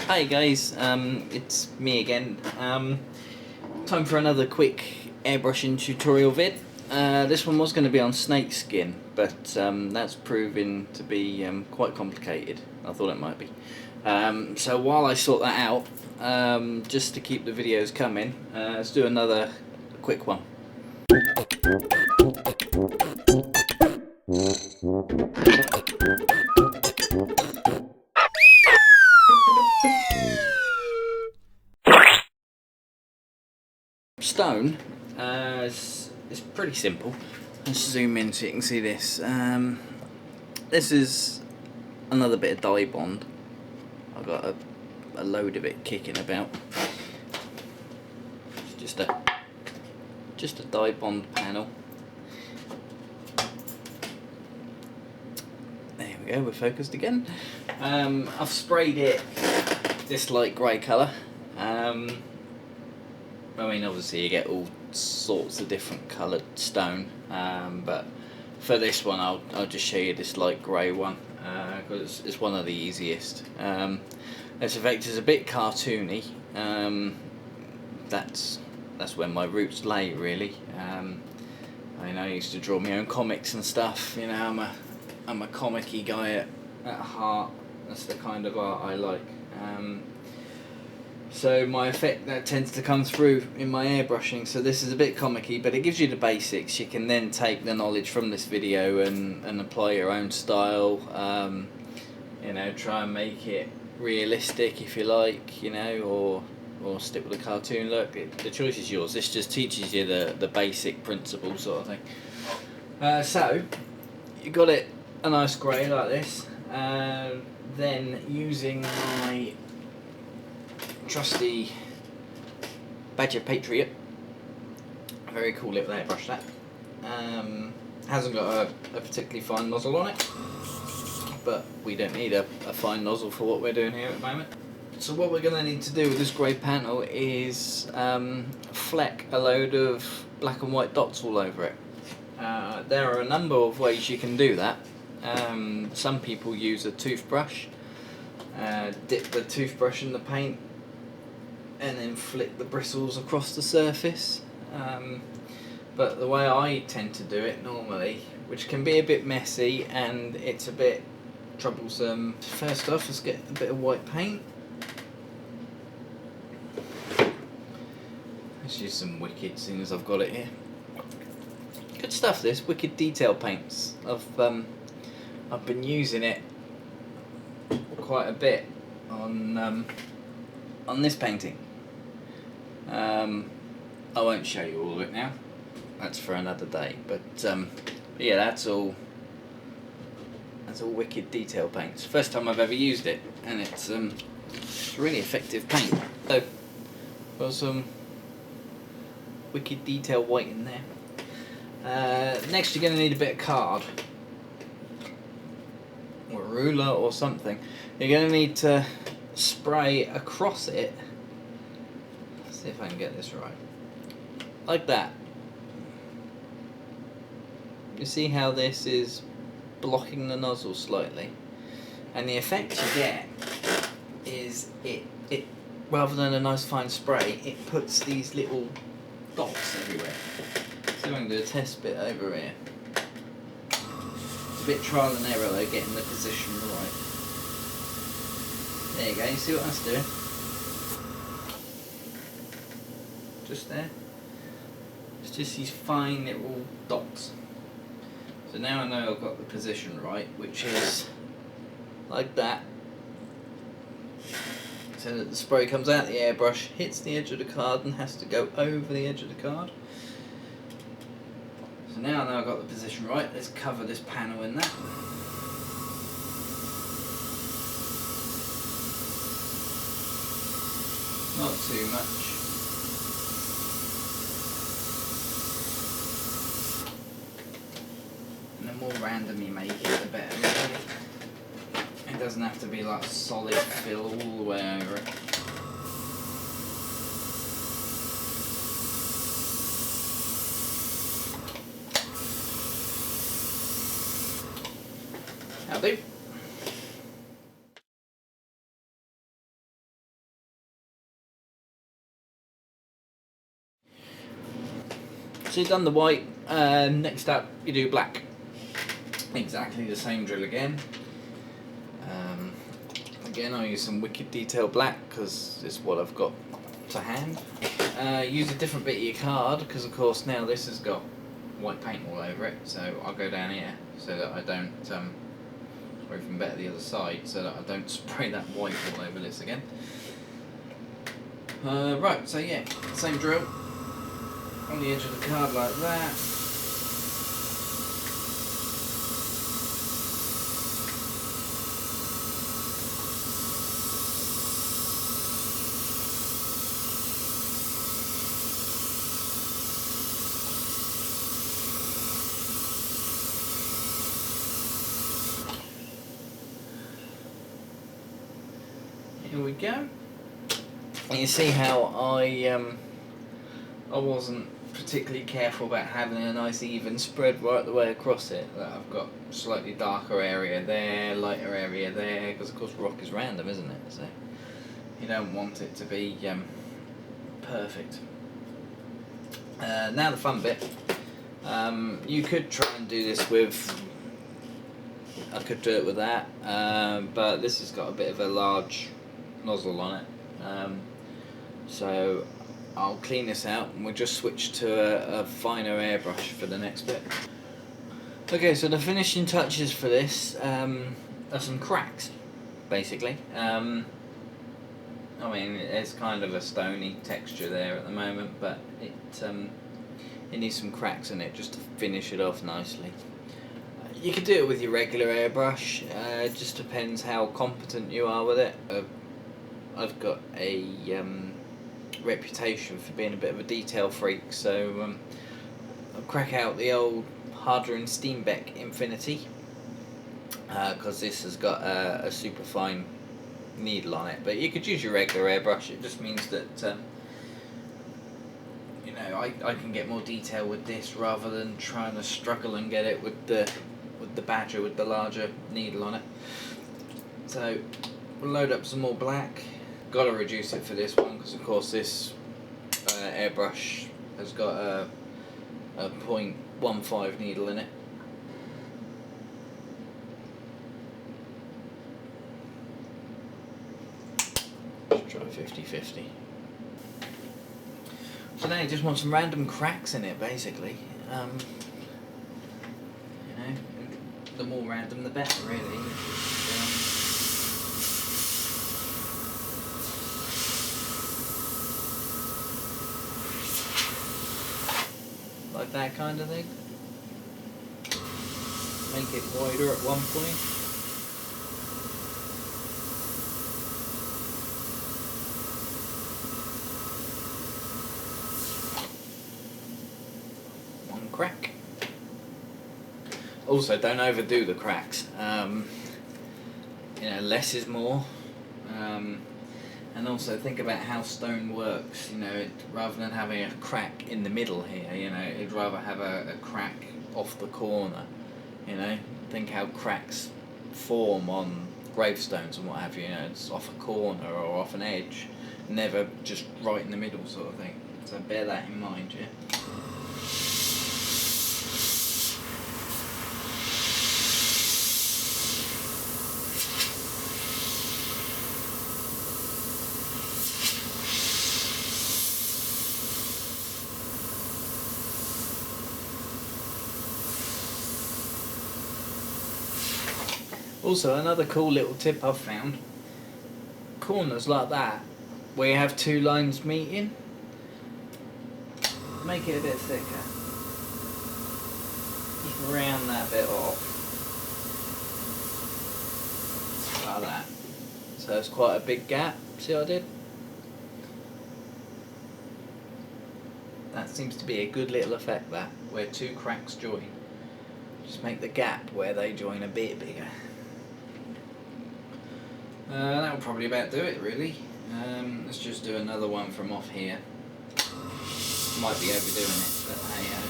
Hi guys, it's me again. Time for another quick airbrushing tutorial vid. This one was going to be on snakeskin, but that's proving to be quite complicated. I thought it might be. So while I sort that out, just to keep the videos coming, let's do another quick one. Stone is pretty simple. Let's zoom in so you can see this. This is another bit of dye bond. I've got a load of it kicking about. It's just a dye bond panel. There we go, we're focused again. I've sprayed it this light grey colour. I mean, obviously you get all sorts of different coloured stone, but for this one I'll just show you this light grey one, because it's one of the easiest. Its effect is a bit cartoony. That's where my roots lay, really. I mean, I used to draw my own comics and stuff. You know, I'm a comic-y guy at heart. That's the kind of art I like. So my effect that tends to come through in my airbrushing. So this is a bit comic-y, but it gives you the basics. You can then take the knowledge from this video and apply your own style. You know, try and make it realistic if you like, you know, or stick with a cartoon look. The choice is yours. This just teaches you the basic principles, sort of thing. So you got it a nice grey like this. Then using my trusty Badger Patriot, very cool little airbrush that. Hasn't got a particularly fine nozzle on it, but we don't need a fine nozzle for what we're doing here at the moment. So what we're going to need to do with this grey panel is fleck a load of black and white dots all over it. There are a number of ways you can do that. Some people use a toothbrush, dip the toothbrush in the paint and then flick the bristles across the surface. But the way I tend to do it normally, which can be a bit messy and it's a bit troublesome. First off, let's get a bit of white paint. Let's use some Wicked, seeing as I've got it here. Good stuff, this Wicked detail paints. I've been using it quite a bit on this painting. I won't show you all of it now. That's for another day. But yeah, that's all Wicked detail paints. First time I've ever used it, and it's really effective paint. So got some Wicked detail white in there. Next, you're going to need a bit of card, or a ruler or something. You're going to need to spray across it. Let's see if I can get this right. Like that. You see how this is blocking the nozzle slightly, and the effect you get is it rather than a nice fine spray, it puts these little dots everywhere. So I'm going to do a test bit over here. It's a bit trial and error though, getting the position right. There you go, you see what that's doing? Just there. It's just these fine little dots. So now I know I've got the position right, which is like that. So that the spray comes out the airbrush, hits the edge of the card and has to go over the edge of the card. So now I know I've got the position right, let's cover this panel in that. Not too much. And the more random you make it, the better, really. It doesn't have to be like solid fill all the way over it. That'll do. So you've done the white, next up you do black. Exactly the same drill again. Again, I use some wicked detail black because it's what I've got to hand. Use a different bit of your card because of course now this has got white paint all over it, so I'll go down here so that I don't, or even better the other side, so that I don't spray that white all over this again. Right, so yeah, same drill on the edge of the card like that. Here we go. And you see how I wasn't particularly careful about having a nice even spread right the way across it. That I've got slightly darker area there, lighter area there, because of course rock is random, isn't it? So you don't want it to be perfect. Now the fun bit. You could try and do this with, I could do it with that, but this has got a bit of a large nozzle on it. So I'll clean this out and we'll just switch to a finer airbrush for the next bit. Okay, so the finishing touches for this are some cracks, basically. I mean, it's kind of a stony texture there at the moment, but it needs some cracks in it just to finish it off nicely. You could do it with your regular airbrush, it just depends how competent you are with it. I've got a reputation for being a bit of a detail freak, so I'll crack out the old Harder and Steenbeck Infinity because this has got a super fine needle on it, but you could use your regular airbrush. It just means that you know, I can get more detail with this rather than trying to struggle and get it with the Badger with the larger needle on it. So we'll load up some more black. Got to reduce it for this one because of course this airbrush has got a 0.15 needle in it. Let's try 50-50. So now you just want some random cracks in it, basically. You know, the more random the better, really. Like that kind of thing. Make it wider at one point. One crack. Also, don't overdo the cracks. You know, less is more. And also think about how stone works. You know, rather than having a crack in the middle here, you know, it'd rather have a crack off the corner. You know, think how cracks form on gravestones and what have you. You know, it's off a corner or off an edge, never just right in the middle sort of thing. So bear that in mind, yeah. Also, another cool little tip I've found, corners like that, where you have two lines meeting, make it a bit thicker. Just round that bit off, like that. So it's quite a big gap, see what I did? That seems to be a good little effect, that, where two cracks join. Just make the gap where they join a bit bigger. That'll probably about do it, really. Let's just do another one from off here. Might be overdoing it, but hey ho.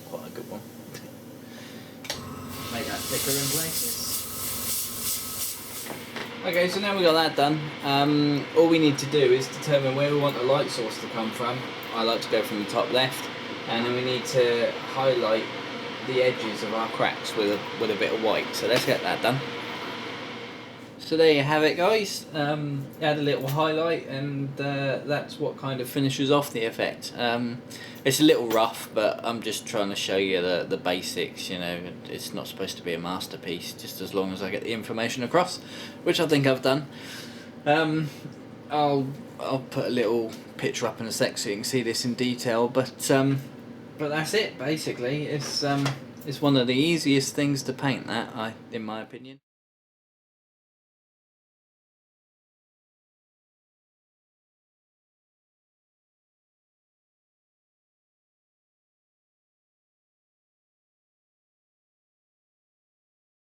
Quite a good one. Make that thicker Okay, so now we got that done. All we need to do is determine where we want the light source to come from. I like to go from the top left, and then we need to highlight the edges of our cracks with a bit of white. So let's get that done. So there you have it, guys. Add a little highlight, and that's what kind of finishes off the effect. It's a little rough, but I'm just trying to show you the basics. You know, it's not supposed to be a masterpiece, just as long as I get the information across, which I think I've done. I'll put a little picture up in a sec so you can see this in detail. But that's it basically. It's one of the easiest things to paint. That in my opinion.